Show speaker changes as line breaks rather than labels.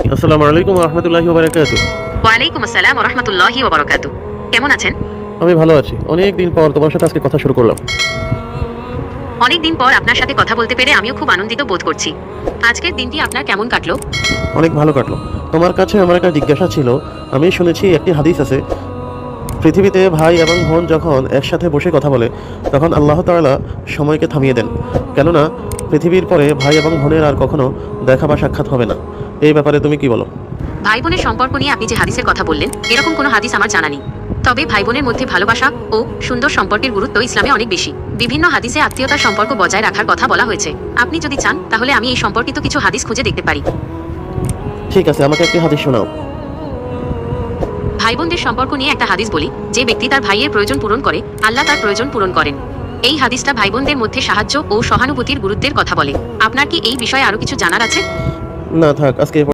আসসালামু আলাইকুম ওয়া রাহমাতুল্লাহি ওয়া বারাকাতুহু।
ওয়ালাইকুম আসসালাম ওয়া রাহমাতুল্লাহি ওয়া বারাকাতুহু। কেমন আছেন?
আমি ভালো আছি। অনেক দিন পর তোমার সাথে আজকে কথা শুরু করলাম।
অনেকদিন পর আপনার সাথে কথা বলতে পেরে আমিও খুব আনন্দিত বোধ করছি। আজকের দিনটি আপনার কেমন কাটলো?
অনেক ভালো কাটলো। তোমার কাছে আমার একটা জিজ্ঞাসা ছিল। আমি শুনেছি একটি হাদিস আছে, পৃথিবীতে ভাই এবং বোন যখন একসাথে বসে কথা বলে তখন আল্লাহ তাআলা সময়কে থামিয়ে দেন। কেননা পৃথিবীর পরে ভাই এবং বোনের আর কখনো দেখা বা সাক্ষাৎ হবে না। এই ব্যাপারে তুমি কি বলো?
ভাই বোনের সম্পর্ক নিয়ে আপনি যে হাদিসের কথা বললেন, এরকম কোনো হাদিস আমার জানা নেই। তবে ভাই বোনের মধ্যে ভালোবাসা ও সুন্দর সম্পর্কের গুরুত্ব ইসলামে অনেক বেশি। বিভিন্ন হাদিসে আত্মীয়তার সম্পর্ক বজায় রাখার কথা বলা হয়েছে। আপনি যদি চান তাহলে আমি এই সম্পর্কিত কিছু হাদিস খুঁজে দেখতে পারি।
ঠিক আছে, আমাকে একটি হাদিস শোনাও।
ভাই বোনদের সম্পর্ক নিয়ে একটা হাদিস বলি, যে ব্যক্তি তার ভাইয়ের প্রয়োজন পূরণ করে, আল্লাহ তার প্রয়োজন পূরণ করেন। এই হাদিসটা ভাই বোনদের মধ্যে সাহায্য ও সহানুভূতির গুরুত্বের কথা বলে। আপনার কি এই বিষয়ে আরো কিছু জানার আছে?
না থাক, আজকে